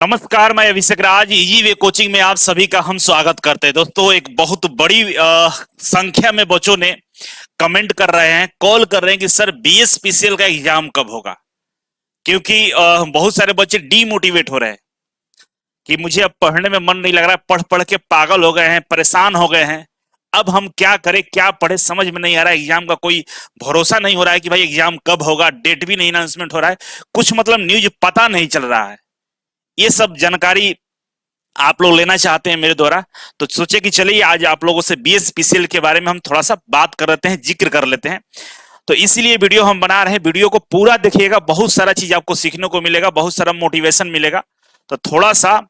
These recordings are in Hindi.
नमस्कार, मैं अभिषेक राज इजी वे कोचिंग में आप सभी का हम स्वागत करते हैं। दोस्तों, एक बहुत बड़ी संख्या में बच्चों ने कमेंट कर रहे हैं, कॉल कर रहे हैं कि सर बीएसपीसीएल का एग्जाम कब होगा। क्योंकि बहुत सारे बच्चे डीमोटिवेट हो रहे हैं कि मुझे अब पढ़ने में मन नहीं लग रहा है, पढ़ पढ़ के पागल हो गए हैं, परेशान हो गए हैं। अब हम क्या करें, क्या पढ़े, समझ में नहीं आ रहा है। एग्जाम का कोई भरोसा नहीं हो रहा है कि भाई एग्जाम कब होगा, डेट भी नहीं अनाउंसमेंट हो रहा है, कुछ मतलब न्यूज पता नहीं चल रहा है। ये सब जानकारी आप लोग लेना चाहते हैं मेरे द्वारा, तो सोचे कि चलिए आज आप लोगों से बीएसपीसीएल के बारे में हम थोड़ा सा बात कर लेते हैं, जिक्र कर लेते हैं। तो इसीलिए वीडियो हम बना रहे हैं। वीडियो को पूरा देखिएगा, बहुत सारा चीज आपको सीखने को मिलेगा, बहुत सारा मोटिवेशन मिलेगा। तो थोड़ा सा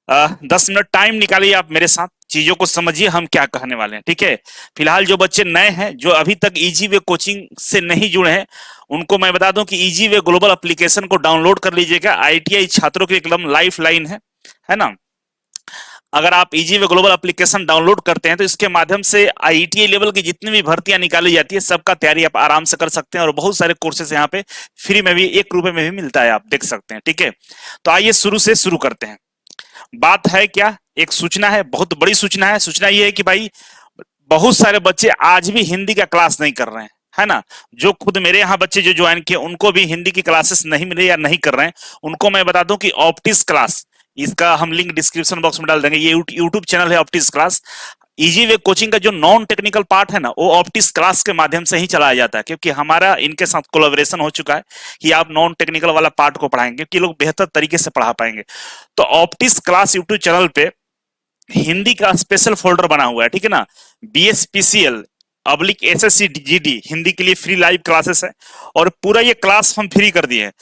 10 मिनट टाइम निकालिए, आप मेरे साथ चीजों को समझिए हम क्या कहने वाले हैं। ठीक है। फिलहाल जो बच्चे नए हैं, जो अभी तक इजी वे कोचिंग से नहीं जुड़े हैं, उनको मैं बता दूं कि इजी वे ग्लोबल एप्लीकेशन को डाउनलोड कर लीजिएगा। आईटीआई छात्रों की एकदम लाइफ लाइन है ना। अगर आप easy way global application download करते हैं तो इसके माध्यम से आईटीआई लेवल की जितनी भी भर्तियां निकाली जाती है, सबका तैयारी आप आराम से कर सकते हैं। और बहुत सारे कोर्सेज यहाँ पे फ्री में भी, 1 रुपए में भी मिलता है, आप देख सकते हैं। ठीक है। तो आइए शुरू से शुरू करते हैं। बात है क्या, एक सूचना है, बहुत बड़ी सूचना है। सूचना ये है कि भाई बहुत सारे बच्चे आज भी हिंदी का क्लास नहीं कर रहे हैं, है ना। जो खुद मेरे यहाँ बच्चे जो ज्वाइन किए, उनको भी हिंदी की क्लासेस नहीं मिले या नहीं कर रहे हैं। उनको मैं बता दूं कि ऑप्टिक्स क्लास, इसका हम लिंक डिस्क्रिप्शन बॉक्स में डाल देंगे। ये यूट्यूब चैनल है optics class. Easy way coaching का जो नॉन टेक्निकल पार्ट है ना, वो ऑप्टिक्स क्लास के माध्यम से ही चलाया जाता है, क्योंकि हमारा इनके साथ कोलैबोरेशन हो चुका है कि आप नॉन टेक्निकल वाला पार्ट को पढ़ाएंगे, कि लोग बेहतर तरीके से पढ़ा पाएंगे। तो ऑप्टिक्स क्लास यूट्यूब चैनल पे हिंदी का स्पेशल फोल्डर बना हुआ है। ठीक है ना। बीएसपीसीएल /SSCGD हिंदी के लिए फ्री लाइव क्लासेस है, और पूरा ये क्लास हम फ्री कर दिए हैं।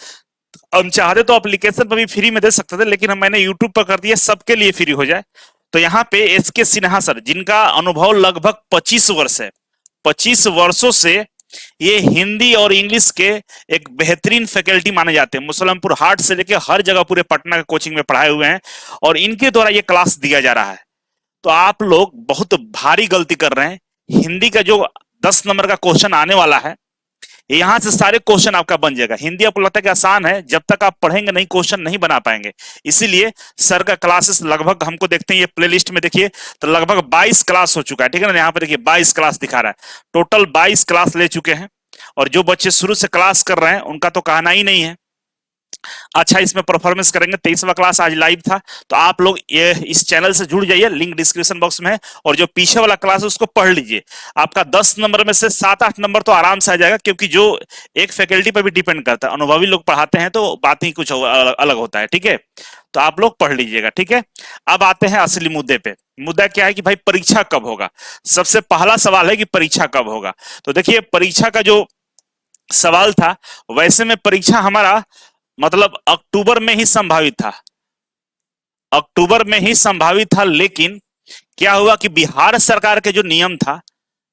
हम चाहते तो एप्लीकेशन पर भी फ्री में दे सकते थे, लेकिन मैंने यूट्यूब पर कर दिया, सबके लिए फ्री हो जाए। तो यहाँ पे एसके सिन्हा सर, जिनका अनुभव लगभग 25 वर्ष है, 25 वर्षों से ये हिंदी और इंग्लिश के एक बेहतरीन फैकल्टी माने जाते हैं। मुसलमपुर हाट से लेके हर जगह पूरे पटना के कोचिंग में पढ़ाए हुए हैं, और इनके द्वारा ये क्लास दिया जा रहा है। तो आप लोग बहुत भारी गलती कर रहे हैं। हिंदी का जो 10 नंबर का क्वेश्चन आने वाला है, यहां से सारे क्वेश्चन आपका बन जाएगा। हिंदी आपको लगता है कि आसान है, जब तक आप पढ़ेंगे नहीं, क्वेश्चन नहीं बना पाएंगे। इसीलिए सर का क्लासेस लगभग हमको देखते हैं, ये प्लेलिस्ट में देखिए तो लगभग 22 क्लास हो चुका है। ठीक है ना। यहाँ पे देखिए 22 क्लास दिखा रहा है, टोटल 22 क्लास ले चुके हैं। और जो बच्चे शुरू से क्लास कर रहे हैं, उनका तो कहना ही नहीं है। अच्छा, इसमें परफॉर्मेंस करेंगे। 23वां क्लास आज लाइव था, तो आप लोग ये इस चैनल से जुड़ जाइए, लिंक डिस्क्रिप्शन बॉक्स में है। और जो पीछे वाला क्लास है उसको पढ़ लीजिए। आपका 10 नंबर में से 7-8 नंबर तो आराम से आ जाएगा, क्योंकि जो एक फैकल्टी पर भी डिपेंड करता है। अनुभवी लोग पढ़ाते हैं तो बात ही कुछ अलग होता है। ठीक है। तो आप लोग पढ़ लीजिएगा। ठीक है। अब आते हैं असली मुद्दे पे। मुद्दा क्या है कि भाई परीक्षा कब होगा। सबसे पहला सवाल है कि परीक्षा कब होगा। तो देखिए, परीक्षा का जो सवाल था, वैसे में परीक्षा हमारा मतलब अक्टूबर में ही संभावित था, अक्टूबर में ही संभावित था। लेकिन क्या हुआ कि बिहार सरकार के जो नियम था,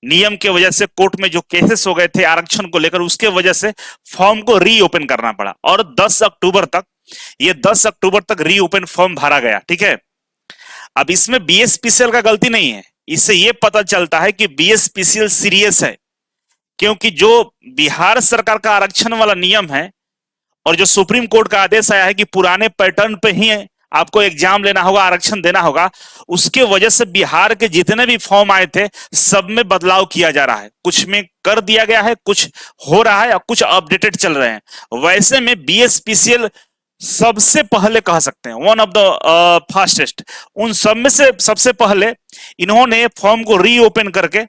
नियम के वजह से कोर्ट में जो केसेस हो गए थे आरक्षण को लेकर, उसके वजह से फॉर्म को रीओपन करना पड़ा। और 10 अक्टूबर तक, ये 10 अक्टूबर तक रीओपन फॉर्म भरा गया। ठीक है। अब इसमें बीएसपीसीएल का गलती नहीं है। इससे यह पता चलता है कि बीएसपीसीएल सीरियस है, क्योंकि जो बिहार सरकार का आरक्षण वाला नियम है, और जो सुप्रीम कोर्ट का आदेश आया है कि पुराने पैटर्न पे ही आपको एग्जाम लेना होगा, आरक्षण देना होगा, उसके वजह से बिहार के जितने भी फॉर्म आए थे, सब में बदलाव किया जा रहा है। कुछ में कर दिया गया है, कुछ हो रहा है, और कुछ अपडेटेड चल रहे हैं। वैसे में बीएसपीसीएल सबसे पहले कह सकते हैं, वन ऑफ द फास्टेस्ट, उन सब में से सबसे पहले इन्होंने फॉर्म को रीओपन करके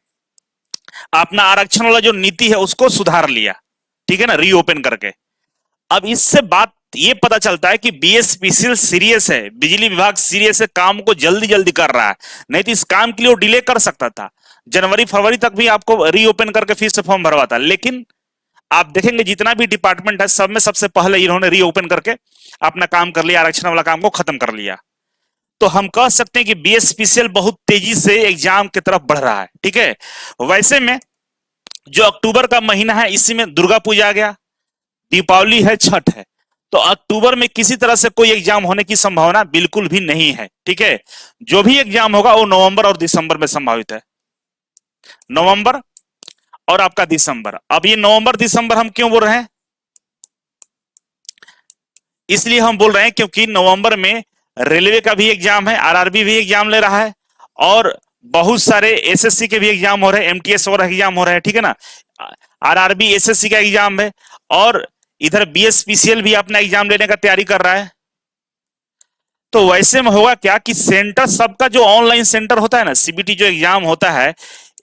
अपना आरक्षण वाला जो नीति है उसको सुधार लिया। ठीक है ना, रीओपन करके। अब इससे बात ये पता चलता है कि बीएसपीसीएल सीरियस है, बिजली विभाग सीरियस है, काम को जल्दी जल्दी कर रहा है। नहीं तो इस काम के लिए वो डिले कर सकता था, जनवरी फरवरी तक भी आपको रीओपन करके फिर से फॉर्म भरवाता। लेकिन आप देखेंगे जितना भी डिपार्टमेंट है, सब में सबसे पहले इन्होंने रीओपन करके अपना काम कर लिया, आरक्षण वाला काम को खत्म कर लिया। तो हम कह सकते हैं कि बीएसपीसीएल बहुत तेजी से एग्जाम की तरफ बढ़ रहा है। ठीक है। वैसे में जो अक्टूबर का महीना है, इसी में दुर्गा पूजा आ गया, दीपावली है, छठ है। तो अक्टूबर में किसी तरह से कोई एग्जाम होने की संभावना बिल्कुल भी नहीं है। ठीक है। जो भी एग्जाम होगा वो नवंबर और दिसंबर में संभावित है, नवंबर और आपका दिसंबर। अब ये नवंबर दिसंबर हम क्यों बोल रहे हैं, इसलिए हम बोल रहे हैं क्योंकि नवंबर में रेलवे का भी एग्जाम है, आरआरबी भी एग्जाम ले रहा है, और बहुत सारे एसएससी के भी एग्जाम हो रहे हैं, एमटीएस और एग्जाम हो रहे हैं, ठीक है ना। आरआरबी एसएससी का एग्जाम है, और इधर बीएसपीसीएल भी अपना एग्जाम लेने का तैयारी कर रहा है। तो वैसे में होगा क्या कि सेंटर सबका जो ऑनलाइन सेंटर होता है ना, सीबीटी जो एग्जाम होता है,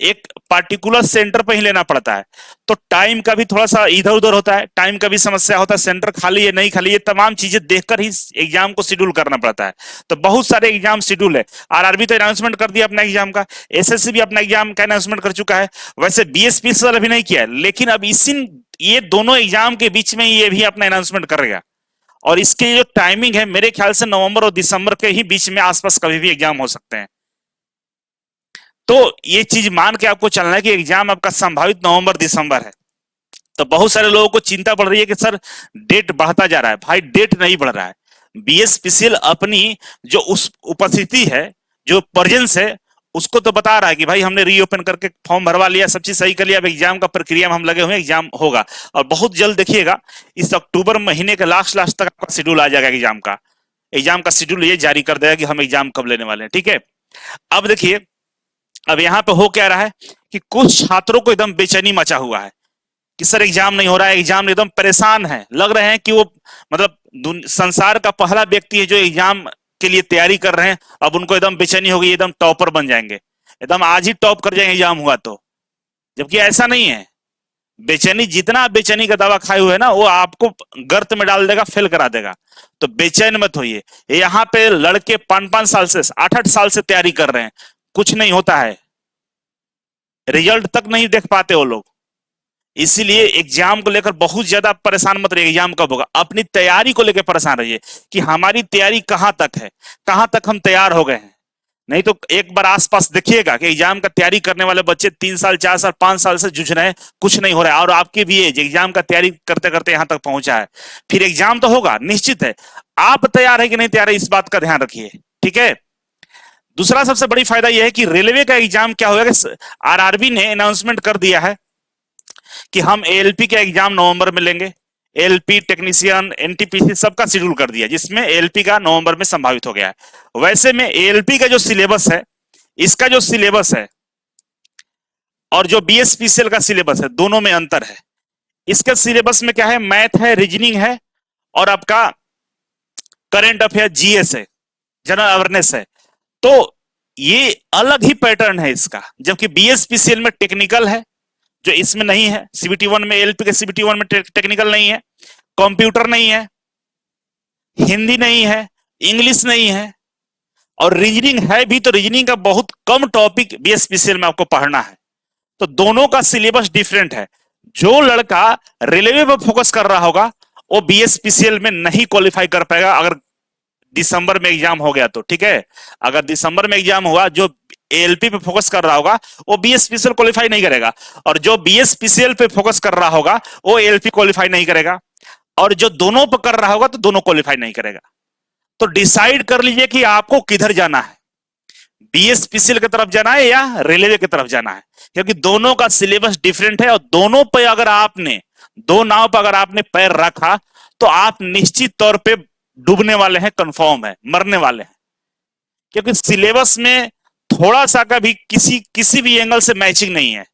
एक पार्टिकुलर सेंटर पे ही लेना पड़ता है। तो टाइम का भी थोड़ा सा इधर उधर होता है, टाइम का भी समस्या होता है, सेंटर खाली है नहीं खाली, ये तमाम चीजें देखकर ही एग्जाम को शेड्यूल करना पड़ता है। तो बहुत सारे एग्जाम शेड्यूल है। आरआरबी तो अनाउंसमेंट कर दिया अपना एग्जाम का, एसएससी भी अपना एग्जाम का अनाउंसमेंट कर चुका है, वैसे बीएसपीसीएल अभी नहीं किया है, लेकिन अब इसी ये दोनों एग्जाम के बीच में ये भी अपना अनाउंसमेंट करेगा। और इसके जो टाइमिंग है मेरे ख्याल से नवंबर और दिसंबर के ही बीच में आसपास कभी भी एग्जाम हो सकते हैं। तो ये चीज मान के आपको चलना है कि एग्जाम आपका संभावित नवंबर दिसंबर है। तो बहुत सारे लोगों को चिंता पड़ रही है कि सर डेट बढ़ता जा रहा है। भाई डेट नहीं बढ़ रहा है, बीएसपीसीएल अपनी जो उस उपस्थिति है, जो प्रेजेंस है, उसको तो बता रहा है कि भाई हमने रीओपन करके फॉर्म भरवा लिया, सब चीज सही कर लिया, अब एग्जाम का प्रक्रिया में हम लगे हुए हैं, एग्जाम होगा। और बहुत जल्द देखिएगा इस अक्टूबर महीने के लास्ट लास्ट तक आपका शेड्यूल आ जाएगा एग्जाम का। एग्जाम का शेड्यूल ये जारी कर देगा कि हम एग्जाम कब लेने वाले हैं, ठीक है। अब देखिए, अब यहाँ पे हो क्या रहा है कि कुछ छात्रों को एकदम बेचैनी मचा हुआ है कि सर एग्जाम नहीं हो रहा है, एग्जाम एकदम परेशान है, लग रहे हैं कि वो मतलब संसार का पहला व्यक्ति है जो एग्जाम के लिए तैयारी कर रहे हैं। अब उनको एकदम बेचैनी हो गई, एकदम टॉपर बन जाएंगे, एकदम आज ही टॉप कर जाएंगे एग्जाम हुआ तो। जबकि ऐसा नहीं है। बेचैनी, जितना आप बेचैनी का दवा खाए हुए हैं ना, वो आपको गर्त में डाल देगा, फेल करा देगा। तो बेचैन मत होइए। यहाँ पे लड़के 5-5 साल से 8-8 साल से तैयारी कर रहे हैं, कुछ नहीं होता है, रिजल्ट तक नहीं देख पाते वो लोग। इसीलिए एग्जाम को लेकर बहुत ज्यादा परेशान मत रहिए, एग्जाम कब होगा, अपनी तैयारी को लेकर परेशान रहिए कि हमारी तैयारी कहां तक है, कहां तक हम तैयार हो गए हैं। नहीं तो एक बार आसपास देखिएगा कि एग्जाम का तैयारी करने वाले बच्चे 3 साल 4 साल 5 साल से जूझ रहे हैं, कुछ नहीं हो रहा है, और आपकी भी एज एग्जाम का तैयारी करते करते यहां तक पहुंचा है। फिर एग्जाम तो होगा निश्चित है, आप तैयार है कि नहीं तैयार है, इस बात का ध्यान रखिए, ठीक है। दूसरा सबसे बड़ी फायदा यह है कि रेलवे का एग्जाम क्या होगा कि आरआरबी ने अनाउंसमेंट कर दिया है कि हम एएलपी का एग्जाम नवंबर में लेंगे। एलपी टेक्नीशियन एनटीपीसी सबका शेड्यूल कर दिया, जिसमें एएलपी का नवंबर में संभावित हो गया है। वैसे में एएलपी का जो सिलेबस है, इसका जो सिलेबस है और जो बीएसपीसीएल का सिलेबस है, दोनों में अंतर है। इसके सिलेबस में क्या है, मैथ है, रीजनिंग है, और आपका करंट अफेयर जीएस है, जनरल अवेयरनेस है। तो ये अलग ही पैटर्न है इसका, जबकि बीएसपीसीएल में टेक्निकल है जो इसमें नहीं है। सीबीटी 1 में, एलपी के सीबीटी 1 में टेक्निकल नहीं है, कंप्यूटर नहीं है, हिंदी नहीं है, इंग्लिश नहीं है, और रीजनिंग है भी तो रीजनिंग का बहुत कम टॉपिक बीएसपीसीएल में आपको पढ़ना है। तो दोनों का सिलेबस डिफरेंट है। जो लड़का रेलवे पर फोकस कर रहा होगा वो बीएसपीसीएल में नहीं क्वालिफाई कर पाएगा अगर दिसंबर में एग्जाम हो गया तो, ठीक है। अगर दिसंबर में एग्जाम हुआ, जो एएलपी पे फोकस कर रहा होगा वो बीएसपीसीएल क्वालिफाई नहीं करेगा, और जो बीएसपीसीएल पे फोकस कर रहा होगा वो एएलपी क्वालिफाई नहीं करेगा, और जो दोनों पर कर रहा होगा तो दोनों क्वालिफाई नहीं करेगा। तो डिसाइड कर लीजिए कि आपको किधर जाना है, बीएसपीसीएल की तरफ जाना है या रेलवे की तरफ जाना है, क्योंकि दोनों का सिलेबस डिफरेंट है। और दोनों पे अगर आपने, दो नाव पर अगर आपने पैर रखा तो आप निश्चित तौर पे डूबने वाले हैं, कंफर्म है, मरने वाले हैं। क्योंकि सिलेबस में थोड़ा सा का भी किसी भी एंगल से मैचिंग नहीं है।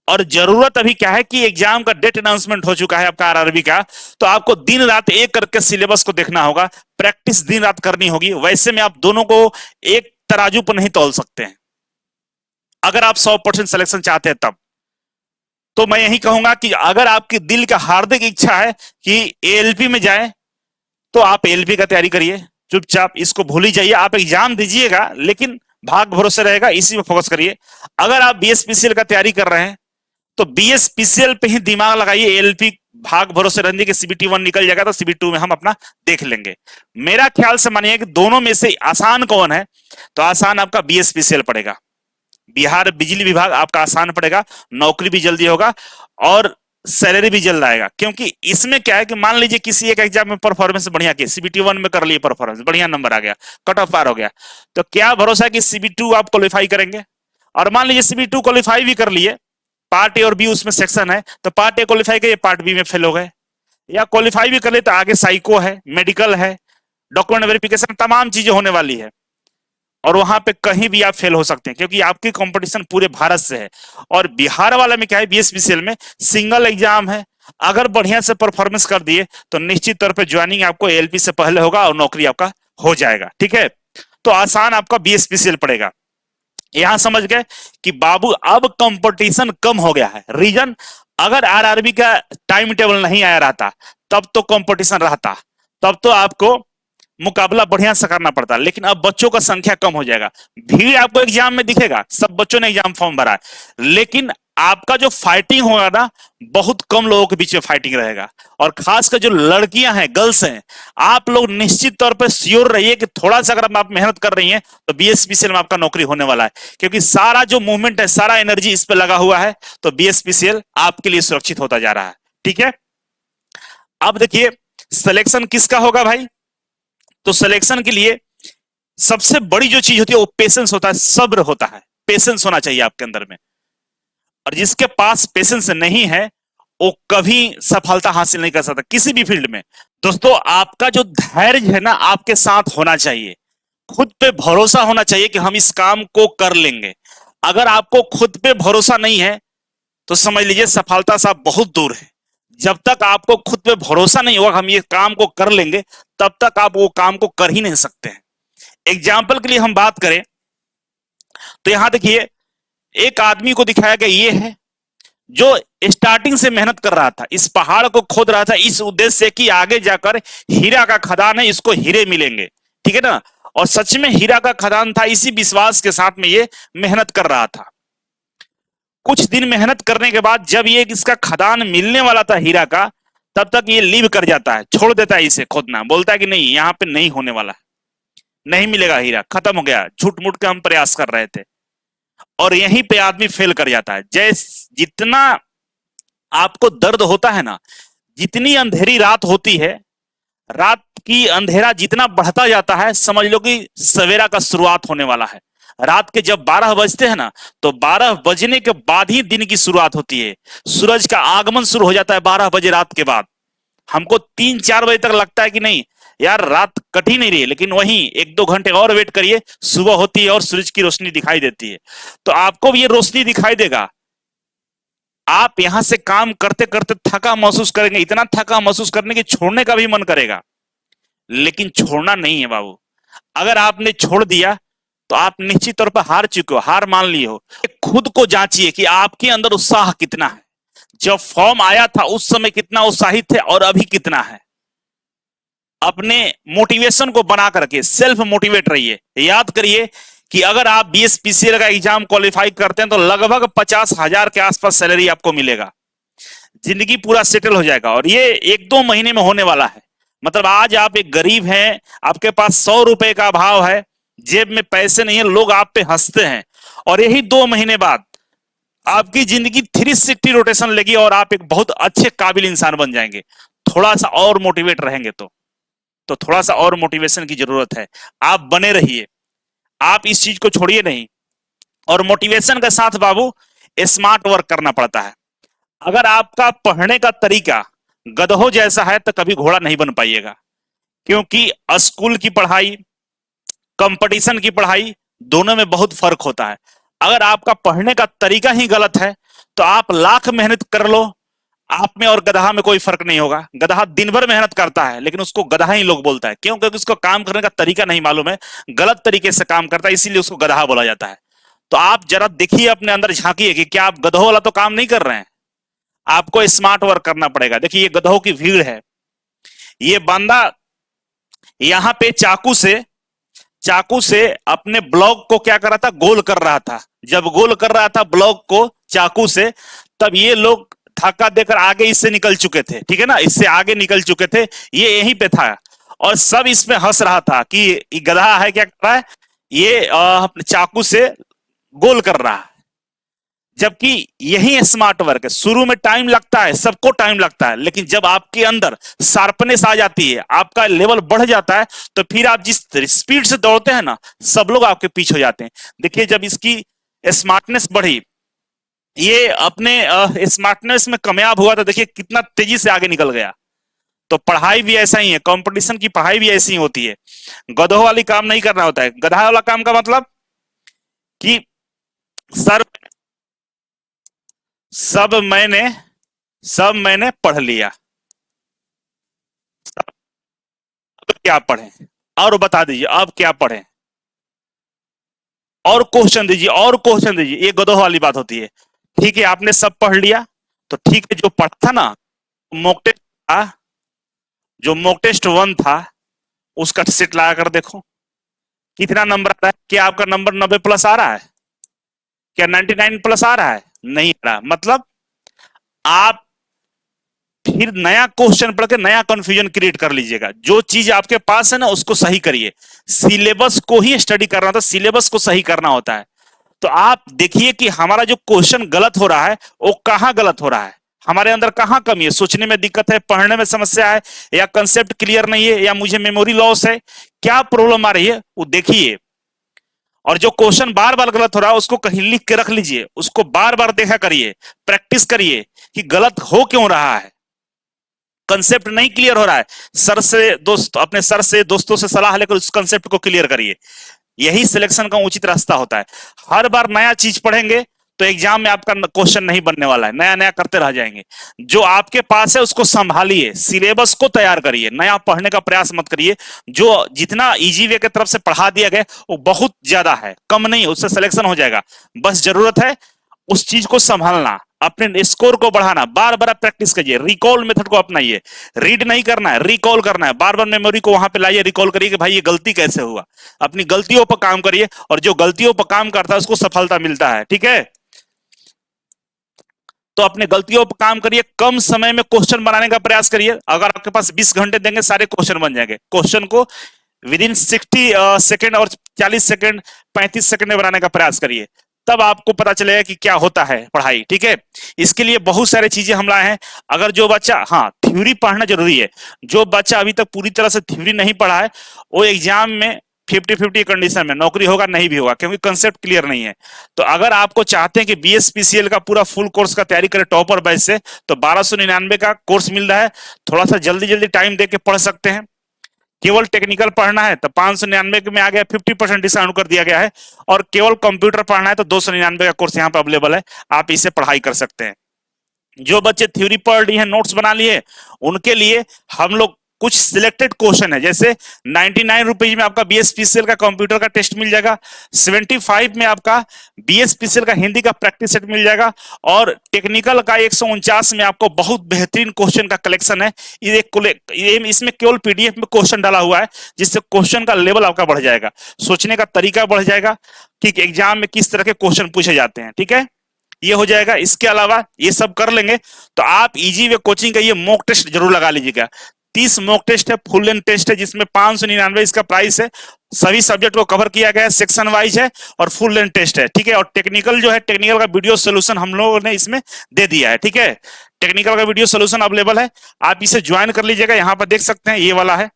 और जरूरत अभी क्या है कि एग्जाम का डेट अनाउंसमेंट हो चुका है आपका आरआरबी का, तो आपको दिन रात एक करके सिलेबस को देखना होगा, प्रैक्टिस दिन रात करनी होगी। वैसे में आप दोनों को एक तराजू पर नहीं तौल सकते हैं अगर आप 100% सिलेक्शन चाहते हैं तब। तो मैं यही कहूंगा कि अगर आपकी दिल का हार्दिक इच्छा है कि एएलपी में जाए तो आप एएलपी का तैयारी करिए, चुपचाप इसको भूल ही जाइए। आप एग्जाम दीजिएगा लेकिन भाग भरोसे रहेगा, इसी में फोकस करिए। अगर आप बीएसपीसीएल का तैयारी कर रहे हैं तो बीएसपीसीएल पे ही दिमाग लगाइए, एएलपी भाग भरोसे रहने के सीबीटी 1 निकल जाएगा तो सीबीटी 2 में हम अपना देख लेंगे। मेरा ख्याल से मानिए कि दोनों में से आसान कौन है, तो आसान आपका बीएसपीसीएल पड़ेगा। बिहार बिजली विभाग आपका आसान पड़ेगा, नौकरी भी जल्दी होगा और सैलरी भी जल्द आएगा। क्योंकि इसमें क्या है कि मान लीजिए किसी एक एग्जाम में परफॉर्मेंस बढ़िया की, सीबीटी 1 में कर लिए परफॉर्मेंस, बढ़िया नंबर आ गया, कट ऑफ पार हो गया, तो क्या भरोसा है कि सीबीटी 2 आप क्वालिफाई करेंगे। और मान लीजिए सीबीटी 2 क्वालिफाई भी कर लिए, पार्ट ए और बी उसमें सेक्शन है, तो पार्ट ए क्वालिफाई किए, पार्ट बी में फेल हो गए, या क्वालिफाई भी कर ले तो आगे साइको है, मेडिकल है, डॉक्यूमेंट वेरिफिकेशन, तमाम चीजें होने वाली है। और वहां पे कहीं भी आप फेल हो सकते हैं, क्योंकि आपकी कंपटीशन पूरे भारत से है। और बिहार वाला में क्या है, बीएसपीसीएल में सिंगल एग्जाम है। अगर बढ़िया से परफॉर्मेंस कर दिए तो निश्चित तौर पे ज्वाइनिंग आपको एलपी से पहले होगा और नौकरी आपका हो जाएगा। ठीक है, तो आसान आपका बीएसपीसीएल पड़ेगा। यहां समझ गए कि बाबू अब कंपटीशन कम हो गया है। रीजन, अगर आरआरबी का टाइम टेबल नहीं आया रहता तब तो कंपटीशन रहता, तब तो आपको मुकाबला बढ़िया से करना पड़ता, लेकिन अब बच्चों का संख्या कम हो जाएगा। भीड़ आपको एग्जाम में दिखेगा, सब बच्चों ने एग्जाम फॉर्म भरा है, लेकिन आपका जो फाइटिंग होगा ना, बहुत कम लोगों के बीच में फाइटिंग रहेगा। और खासकर जो लड़कियां हैं, गर्ल्स हैं, आप लोग निश्चित तौर पर श्योर रहिए कि थोड़ा सा अगर आप मेहनत कर रही हैं तो बीएसपीसीएल में आपका नौकरी होने वाला है, क्योंकि सारा जो मूवमेंट है, सारा एनर्जी इस पर लगा हुआ है। तो बीएसपीसीएल आपके लिए सुरक्षित होता जा रहा है। ठीक है, अब देखिए सिलेक्शन किसका होगा भाई। तो सिलेक्शन के लिए सबसे बड़ी जो चीज होती है वो पेशेंस होता है, सब्र होता है, पेशेंस होना चाहिए आपके अंदर में। और जिसके पास पेशेंस नहीं है वो कभी सफलता हासिल नहीं कर सकता किसी भी फील्ड में। दोस्तों, आपका जो धैर्य है ना, आपके साथ होना चाहिए। खुद पे भरोसा होना चाहिए कि हम इस काम को कर लेंगे। अगर आपको खुद पे भरोसा नहीं है तो समझ लीजिए सफलता से आप बहुत दूर है। जब तक आपको खुद पे भरोसा नहीं होगा हम ये काम को कर लेंगे, तब तक आप वो काम को कर ही नहीं सकते हैं। एग्जाम्पल के लिए हम बात करें तो यहां देखिए, एक आदमी को दिखाया गया, ये है जो स्टार्टिंग से मेहनत कर रहा था, इस पहाड़ को खोद रहा था इस उद्देश्य से कि आगे जाकर हीरा का खदान है, इसको हीरे मिलेंगे। ठीक है ना, और सच में हीरा का खदान था, इसी विश्वास के साथ में ये मेहनत कर रहा था। कुछ दिन मेहनत करने के बाद जब ये इसका खदान मिलने वाला था हीरा का, तब तक ये लीव कर जाता है, छोड़ देता है इसे खोदना, बोलता है कि नहीं, यहां पे नहीं होने वाला, नहीं मिलेगा हीरा, खत्म हो गया, झूठ मूठ के हम प्रयास कर रहे थे। और यहीं पे आदमी फेल कर जाता है। जैसे जितना आपको दर्द होता है ना, जितनी अंधेरी रात होती है, रात की अंधेरा जितना बढ़ता जाता है, समझ लो कि सवेरा का शुरुआत होने वाला है। रात के जब 12 बजते हैं ना, तो 12 बजने के बाद ही दिन की शुरुआत होती है। सूरज का आगमन शुरू हो जाता है 12 बजे रात के बाद। हमको 3-4 बजे तक लगता है कि नहीं यार, रात कट ही नहीं रही है, लेकिन वहीं 1-2 घंटे और वेट करिए, सुबह होती है और सूरज की रोशनी दिखाई देती है। तो आपको भी ये रोशनी दिखाई देगा। आप यहां से काम करते करते थका महसूस करेंगे, इतना थका महसूस करने की छोड़ने का भी मन करेगा, लेकिन छोड़ना नहीं है बाबू। अगर आपने छोड़ दिया तो आप निश्चित तौर पर हार चुके हो, हार मान लिए हो। खुद को जांचिए कि आपके अंदर उत्साह कितना है। जब फॉर्म आया था उस समय कितना उत्साहित थे और अभी कितना है। अपने मोटिवेशन को बना करके सेल्फ मोटिवेट रहिए। याद करिए कि अगर आप बीएसपीसीएल का एग्जाम क्वालिफाई करते हैं तो लगभग 50,000 के आसपास सैलरी आपको मिलेगा, जिंदगी पूरा सेटल हो जाएगा। और ये 1-2 महीने में होने वाला है। मतलब आज आप एक गरीब हैं, आपके पास 100 रुपए का अभाव है, जेब में पैसे नहीं है, लोग आप पे हंसते हैं, और यही 2 महीने बाद आपकी जिंदगी 360 रोटेशन लेगी और आप एक बहुत अच्छे काबिल इंसान बन जाएंगे। थोड़ा सा और मोटिवेट रहेंगे तो थोड़ा सा और मोटिवेशन की जरूरत है। आप बने रहिए, आप इस चीज को छोड़िए नहीं। और मोटिवेशन के साथ बाबू स्मार्ट वर्क करना पड़ता है। अगर आपका पढ़ने का तरीका गधों जैसा है तो कभी घोड़ा नहीं बन पाइएगा, क्योंकि स्कूल की पढ़ाई, कंपटीशन की पढ़ाई, दोनों में बहुत फर्क होता है। अगर आपका पढ़ने का तरीका ही गलत है तो आप लाख मेहनत कर लो, आप में और गधा में कोई फर्क नहीं होगा। गधा दिन भर मेहनत करता है लेकिन उसको गधा ही लोग बोलता है, क्यों? क्योंकि उसको काम करने का तरीका नहीं मालूम है, गलत तरीके से काम करता है, इसीलिए उसको गधा बोला जाता है। तो आप जरा देखिए, अपने अंदर झांकिए कि क्या आप गधों वाला तो काम नहीं कर रहे हैं। आपको स्मार्ट वर्क करना पड़ेगा। देखिए ये गधों की भीड़ है। ये बंदा यहां पे चाकू से अपने ब्लॉक को क्या कर रहा था, गोल कर रहा था। जब गोल कर रहा था ब्लॉक को चाकू से, तब ये लोग धक्का देकर आगे इससे निकल चुके थे। ठीक है ना, इससे आगे निकल चुके थे, ये यहीं पे था और सब इसमें हंस रहा था कि ये गधा है, क्या कर रहा है, ये अपने चाकू से गोल कर रहा है। जबकि यही स्मार्ट वर्क है। शुरू में टाइम लगता है, सबको टाइम लगता है, लेकिन जब आपके अंदर शार्पनेस आ जाती है, आपका लेवल बढ़ जाता है, तो फिर आप जिस स्पीड से दौड़ते हैं ना, सब लोग आपके पीछे हो जाते हैं। देखिए जब इसकी स्मार्टनेस बढ़ी, ये अपने स्मार्टनेस में कामयाब हुआ, तो देखिए कितना तेजी से आगे निकल गया। तो पढ़ाई भी ऐसा ही है, कंपटीशन की पढ़ाई भी ऐसी ही होती है। गधों वाली काम नहीं करना होता है। गधा वाला काम का मतलब कि सर सब मैंने सब मैंने पढ़ लिया, अब क्या पढ़ें, और बता दीजिए अब क्या पढ़ें, और क्वेश्चन दीजिए, और क्वेश्चन दीजिए। ये गधों वाली बात होती है। ठीक है, आपने सब पढ़ लिया, तो ठीक है, जो पढ़ा था ना, मॉक टेस्ट था, जो मॉक टेस्ट 1 था, उसका सेट लगा कर देखो कितना नंबर आ रहा है। क्या आपका नंबर 90 प्लस आ रहा है? क्या 99 प्लस आ रहा है? नहीं आ रहा। मतलब आप फिर नया क्वेश्चन पढ़ के नया कंफ्यूजन क्रिएट कर लीजिएगा। जो चीज आपके पास है ना, उसको सही करिए। सिलेबस को ही स्टडी करना होता है, सिलेबस को सही करना होता है। तो आप देखिए कि हमारा जो क्वेश्चन गलत हो रहा है, वो कहां गलत हो रहा है, हमारे अंदर कहां कमी है, सोचने में दिक्कत है, पढ़ने में समस्या है, या कंसेप्ट क्लियर नहीं है, या मुझे मेमोरी लॉस है, क्या प्रॉब्लम आ रही है वो देखिए। और जो क्वेश्चन बार बार गलत हो रहा है, उसको कहीं लिख के रख लीजिए, उसको बार बार देखा करिए, प्रैक्टिस करिए कि गलत हो क्यों रहा है, कंसेप्ट नहीं क्लियर हो रहा है। सर से दोस्त अपने सर से दोस्तों से सलाह लेकर उस कंसेप्ट को क्लियर करिए। यही सिलेक्शन का उचित रास्ता होता है। हर बार नया चीज पढ़ेंगे तो एग्जाम में आपका क्वेश्चन नहीं बनने वाला है, नया नया करते रह जाएंगे। जो आपके पास है उसको संभालिए, सिलेबस को तैयार करिए, नया पढ़ने का प्रयास मत करिए। जो जितना इजी वे की तरफ से पढ़ा दिया गया वो बहुत ज्यादा है, कम नहीं, उससे सिलेक्शन हो जाएगा। बस जरूरत है उस चीज को संभालना, अपने स्कोर को बढ़ाना, बार बार प्रैक्टिस कीजिए, रिकॉल मेथड को अपनाइए। रीड नहीं करना है, रिकॉल करना है, बार बार मेमोरी को वहां पे लाइए, रिकॉल करिए कि भाई ये गलती कैसे हुआ। अपनी गलतियों पर काम करिए, और जो गलतियों पर काम करता है उसको सफलता मिलता है। ठीक है, तो अपने गलतियों पर काम करिए, कम समय में क्वेश्चन बनाने का प्रयास करिए। अगर आपके पास 20 घंटे देंगे, सारे क्वेश्चन बन जाएंगे। क्वेश्चन को विद इन 60 सेकेंड और 40 सेकेंड 35 सेकेंड में बनाने का प्रयास करिए, तब आपको पता चलेगा कि क्या होता है पढ़ाई। ठीक है, इसके लिए बहुत सारी चीजें हम लाए हैं। अगर जो बच्चा, हाँ, थ्योरी पढ़ना जरूरी है। जो बच्चा अभी तक पूरी तरह से थ्योरी नहीं पढ़ा है, वो एग्जाम में 50-50 कंडीशन में नौकरी होगा नहीं भी होगा, क्योंकि कंसेप्ट क्लियर नहीं है। तो अगर आपको चाहते हैं कि बीएसपीसीएल का पूरा फुल कोर्स का तैयारी करें टॉपर बैच से, तो 1299 का कोर्स मिल रहा है। थोड़ा सा जल्दी जल्दी टाइम दे के पढ़ सकते हैं। केवल टेक्निकल पढ़ना है तो 599 में आ गया, 50% डिस्काउंट कर दिया गया है। और केवल कंप्यूटर पढ़ना है तो 299 का कोर्स यहाँ पे अवेलेबल है, आप इसे पढ़ाई कर सकते हैं। जो बच्चे थ्योरी पढ़ रही हैं, नोट्स बना लिए, उनके लिए हम लोग कुछ सिलेक्टेड क्वेश्चन है, जैसे 99 रुपीज में आपका बीएसपीसीएल का कंप्यूटर का टेस्ट मिल जाएगा, 75 में आपका बीएसपीसीएल का हिंदी का प्रैक्टिस सेट मिल जाएगा, और टेक्निकल का 149 में आपको बहुत बेहतरीन क्वेश्चन का कलेक्शन है। इसमें केवल पीडीएफ में क्वेश्चन डाला हुआ है, जिससे क्वेश्चन का लेवल आपका बढ़ जाएगा, सोचने का तरीका बढ़ जाएगा कि एग्जाम में किस तरह के क्वेश्चन पूछे जाते हैं। ठीक है, ये हो जाएगा। इसके अलावा ये सब कर लेंगे तो आप इजी वे कोचिंग का ये मॉक टेस्ट जरूर लगा लीजिएगा। 30 मॉक टेस्ट है, फुल लेंथ टेस्ट है, जिसमें 599 इसका प्राइस है। सभी सब्जेक्ट को कवर किया गया है, सेक्शन वाइज है, और फुल लेंथ टेस्ट है। ठीक है, और टेक्निकल जो है, टेक्निकल का वीडियो सोल्यूशन हम लोगों ने इसमें दे दिया है। ठीक है, टेक्निकल का वीडियो सोल्यूशन अवेलेबल है, आप इसे ज्वाइन कर लीजिएगा। यहाँ पर देख सकते हैं, ये वाला है,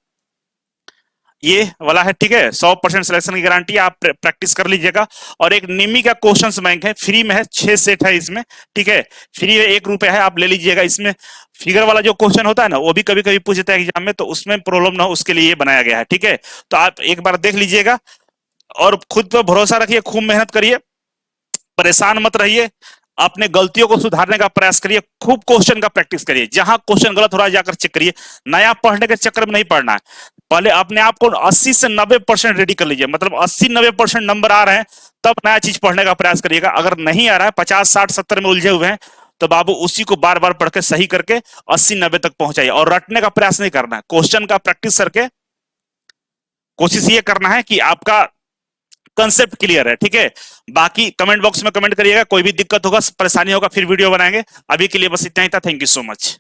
ये वाला है। ठीक है, 100% सिलेक्शन की गारंटी, आप प्रैक्टिस कर लीजिएगा। और एक निमी का क्वेश्चंस बैंक है, फ्री में है, 6 सेट है इसमें। ठीक है, फ्री है, 1 रुपया है, आप ले लीजिएगा। इसमें फिगर वाला जो क्वेश्चन होता है ना, वो भी कभी कभी पूछता है एग्जाम में, तो उसमें प्रॉब्लम ना हो उसके लिए ये बनाया गया है। ठीक है, तो आप एक बार देख लीजिएगा, और खुद पर भरोसा रखिए, खूब मेहनत करिए, परेशान मत रहिए, अपने गलतियों को सुधारने का प्रयास करिए, खूब क्वेश्चन का प्रैक्टिस करिए। जहां क्वेश्चन गलत हो रहा है जाकर चेक करिए, नया पढ़ने के चक्कर में नहीं पढ़ना है। पहले अपने आप को 80 से 90% रेडी कर लीजिए, मतलब 80-90% नंबर आ रहे हैं तब नया चीज पढ़ने का प्रयास करिएगा। अगर नहीं आ रहा है, 50-60-70 में उलझे हुए हैं, तो बाबू उसी को बार बार पढ़ के सही करके 80-90 तक पहुंचाइए। और रटने का प्रयास नहीं करना है, क्वेश्चन का प्रैक्टिस करके कोशिश ये करना है कि आपका कंसेप्ट क्लियर है। ठीक है, बाकी कमेंट बॉक्स में कमेंट करिएगा, कोई भी दिक्कत होगा, परेशानी होगा, फिर वीडियो बनाएंगे। अभी के लिए बस इतना ही था, थैंक यू सो मच।